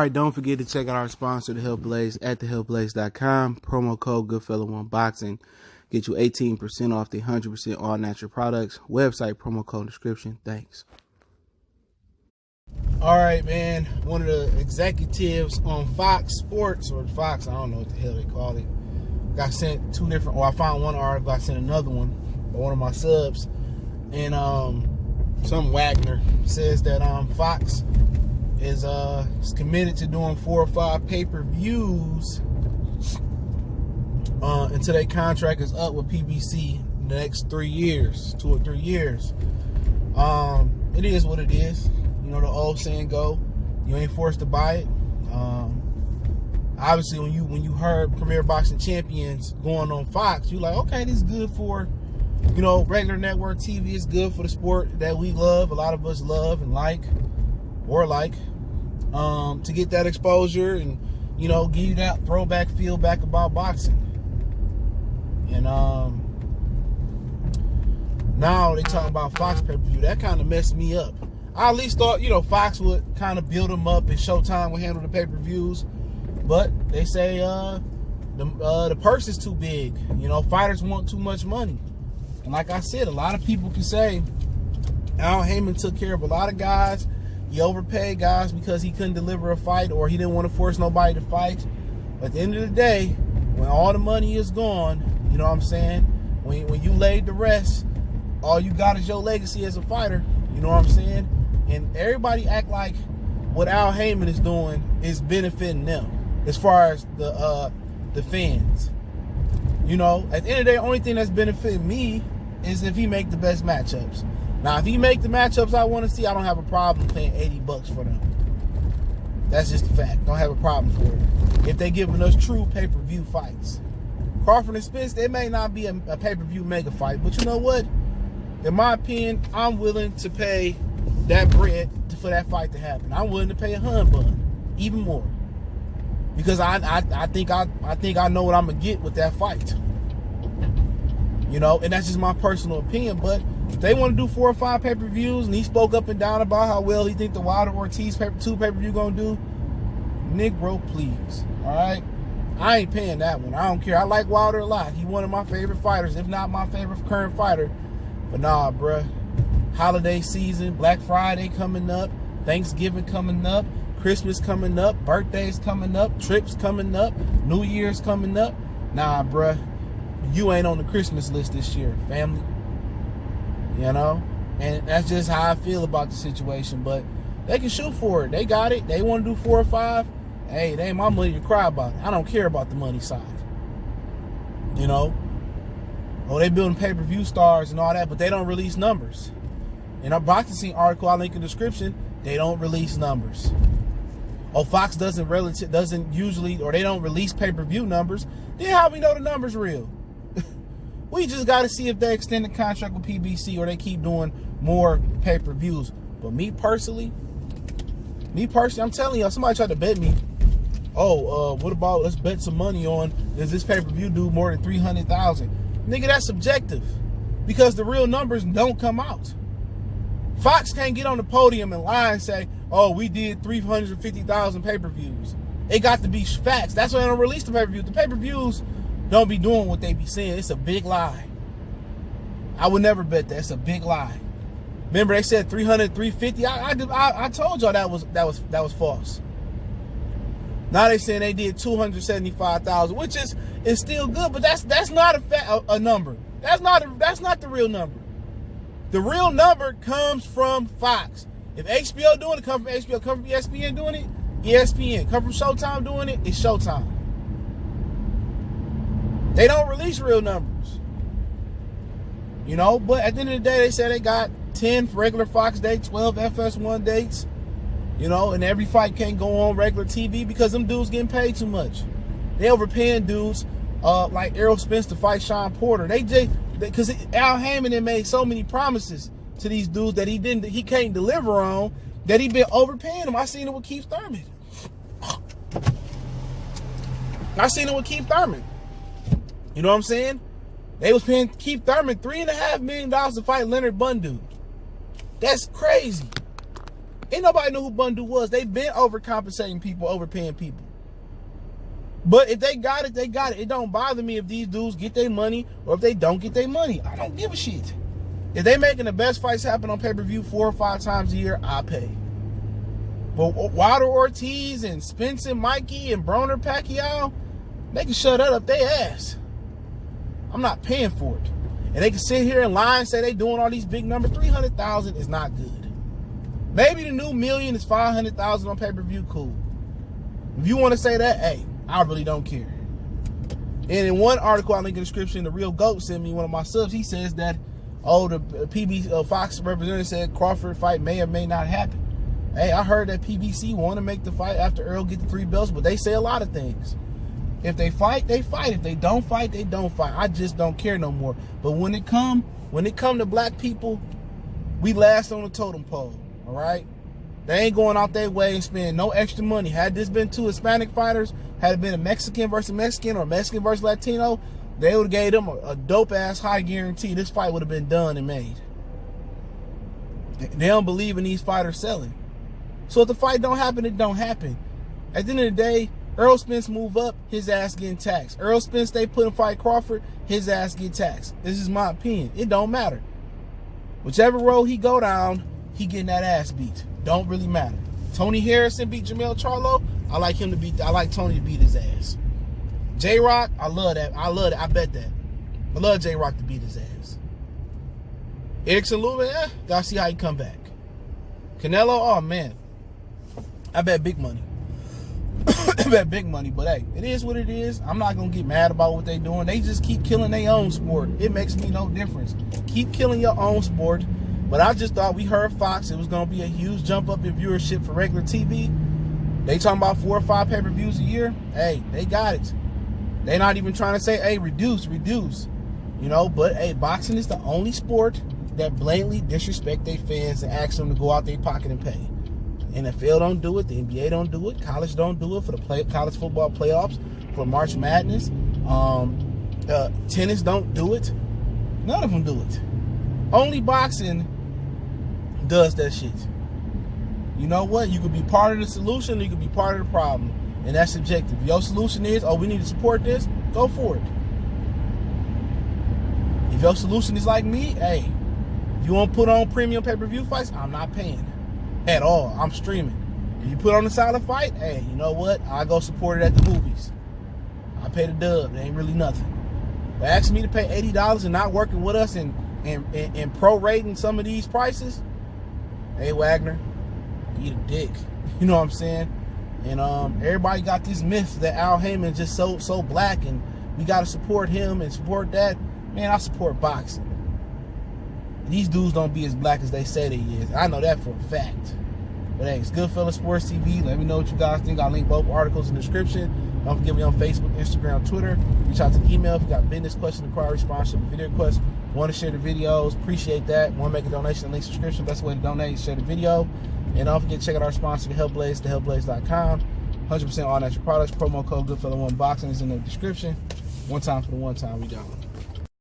right, don't forget to check out our sponsor, The Health Blaze, at thehealthblaze.com. Promo code Goodfellow1Boxing. Get you 18% off the 100% all natural products. Website, promo code, description. Thanks. All right, man. One of the executives on Fox Sports, or Fox, I don't know what the hell they call it, got sent two different, I found one article, I sent another one by one of my subs. And some Wagner says that Fox is committed to doing 4 or 5 pay-per-views until their contract is up with PBC in the next 3 years, 2 or 3 years. It is what it is. You know the old saying go, you ain't forced to buy it. Obviously, when you heard Premier Boxing Champions going on Fox, you're like, okay, this is good for, you know, regular network TV. Is good for the sport that we love. A lot of us love and like, to get that exposure and, you know, give you that throwback feel back about boxing. And now they talking about Fox pay-per-view. That kind of messed me up. I at least thought, you know, Fox would kind of build them up and Showtime would handle the pay-per-views. But they say the purse is too big. You know, fighters want too much money. And like I said, a lot of people can say Al Haymon took care of a lot of guys. He overpaid guys because he couldn't deliver a fight or he didn't want to force nobody to fight. But at the end of the day, when all the money is gone, you know what I'm saying? When you laid to rest, all you got is your legacy as a fighter. You know what I'm saying? And everybody act like what Al Haymon is doing is benefiting them as far as the fans. You know, at the end of the day, the only thing that's benefiting me is if he make the best matchups. Now, if he make the matchups I want to see, I don't have a problem paying $80 for them. That's just a fact. Don't have a problem for it. If they giving us true pay-per-view fights. Crawford and Spence, they may not be a pay-per-view mega fight, but you know what? In my opinion, I'm willing to pay that bread for that fight to happen. I'm willing to pay a bun, even more, because I think I know what I'm gonna get with that fight. You know, and that's just my personal opinion. But if they want to do 4 or 5 pay-per-views, and he spoke up and down about how well he think the Wilder Ortiz 2 pay-per-view gonna do, Nick, bro, please, all right. I ain't paying that one. I don't care. I like Wilder a lot. He one of my favorite fighters, if not my favorite current fighter. But nah, bruh. Holiday season, Black Friday coming up, Thanksgiving coming up, Christmas coming up, birthdays coming up, trips coming up, New Year's coming up. Nah, bruh. You ain't on the Christmas list this year, family. You know? And that's just how I feel about the situation. But they can shoot for it. They got it. They want to do 4 or 5. Hey, they ain't my money to cry about. I don't care about the money side. You know? Oh, they building pay-per-view stars and all that, but they don't release numbers. In our boxing scene article, I'll link in the description, they don't release numbers. Oh, Fox doesn't usually, or they don't release pay-per-view numbers. Then how we know the numbers real? We just got to see if they extend the contract with PBC or they keep doing more pay-per-views. But me personally, I'm telling y'all, somebody tried to bet me, what about, let's bet some money on, does this pay-per-view do more than 300,000? Nigga, that's subjective, because the real numbers don't come out. Fox can't get on the podium and lie and say, oh, we did 350,000 pay-per-views. It got to be facts. That's why they don't release the pay-per-views. The pay-per-views don't be doing what they be saying. It's a big lie. I would never bet that. It's a big lie. Remember they said 300, 350? I told y'all that was false. Now they saying they did 275,000, which is still good, but that's not a number. That's not the real number. The real number comes from Fox. If HBO doing it, come from HBO. Come from ESPN doing it, ESPN. Come from Showtime doing it, it's Showtime. They don't release real numbers. You know, but at the end of the day, they say they got 10 regular Fox dates, 12 FS1 dates. You know, and every fight can't go on regular TV because them dudes getting paid too much. They overpaying dudes like Errol Spence to fight Sean Porter. Because Al Haymon had made so many promises to these dudes that he can't deliver on, that he been overpaying them. I seen it with Keith Thurman. You know what I'm saying? They was paying Keith Thurman $3.5 million to fight Leonard Bundu. That's crazy. Ain't nobody knew who Bundu was. They've been overcompensating people, overpaying people. But if they got it, they got it. It don't bother me if these dudes get their money or if they don't get their money. I don't give a shit. If they making the best fights happen on pay-per-view 4 or 5 times a year, I pay. But Wilder Ortiz and Spencer Mikey and Broner Pacquiao, they can shut that up their ass. I'm not paying for it. And they can sit here and lie and say they doing all these big numbers. 300,000 is not good. Maybe the new million is 500,000 on pay-per-view, cool. If you want to say that, hey, I really don't care. And in one article I link in the description, the Real Goat sent me one of my subs. He says that, the Fox representative said Crawford fight may or may not happen. Hey, I heard that PBC want to make the fight after Earl get the 3 belts, but they say a lot of things. If they fight, they fight. If they don't fight, they don't fight. I just don't care no more. But when it come to black people, we last on the totem pole. All right. They ain't going out their way and spending no extra money. Had this been 2 Hispanic fighters, had it been a Mexican versus Mexican or Mexican versus Latino, they would have gave them a dope-ass high guarantee. This fight would have been done and made. They don't believe in these fighters selling. So if the fight don't happen, it don't happen. At the end of the day, Errol Spence move up, his ass getting taxed. Errol Spence stay put and fight Crawford, his ass get taxed. This is my opinion. It don't matter. Whichever road he go down, he getting that ass beat. Don't really matter. Tony Harrison beat Jamel Charlo. I like Tony to beat his ass. J-Rock, I love that. I bet that. I love J-Rock to beat his ass. Erickson Lubin, gotta see how he come back. Canelo, oh man. I bet big money. I bet big money, but hey, it is what it is. I'm not gonna get mad about what they doing. They just keep killing their own sport. It makes me no difference. Keep killing your own sport. But I just thought, we heard Fox, it was going to be a huge jump up in viewership for regular TV. They talking about 4 or 5 pay-per-views a year. Hey, they got it. They not even trying to say, hey, reduce. You know, but hey, boxing is the only sport that blatantly disrespect their fans and ask them to go out their pocket and pay. The NFL don't do it. The NBA don't do it. College don't do it for the college football playoffs, for March Madness. Tennis don't do it. None of them do it. Only boxing does that shit. You know what? You could be part of the solution, or you could be part of the problem. And that's subjective. Your solution is, oh, we need to support this, go for it. If your solution is like me, hey, if you want to put on premium pay-per-view fights, I'm not paying at all. I'm streaming. If you put on a solid fight, hey, you know what? I go support it at the movies. I pay the dub. It ain't really nothing. But ask me to pay $80 and not working with us and prorating some of these prices, hey Wagner, eat a dick. You know what I'm saying? And everybody got this myth that Al Haymon just so black and we gotta support him and support that. Man, I support boxing. These dudes don't be as black as they say they is. I know that for a fact. But hey, it's Goodfellas Sports TV. Let me know what you guys think. I'll link both articles in the description. Don't forget me on Facebook, Instagram, Twitter. Reach out to the email if you got business questions, inquiry, sponsorship, video requests. Want to share the videos? Appreciate that. Want to make a donation? Link subscription. Best way to donate is share the video. And don't forget to check out our sponsor, the Helpblaze, thehelpblaze.com. 100% all natural products. Promo code Goodfella1 Boxing is in the description. One time for the one time. We got one.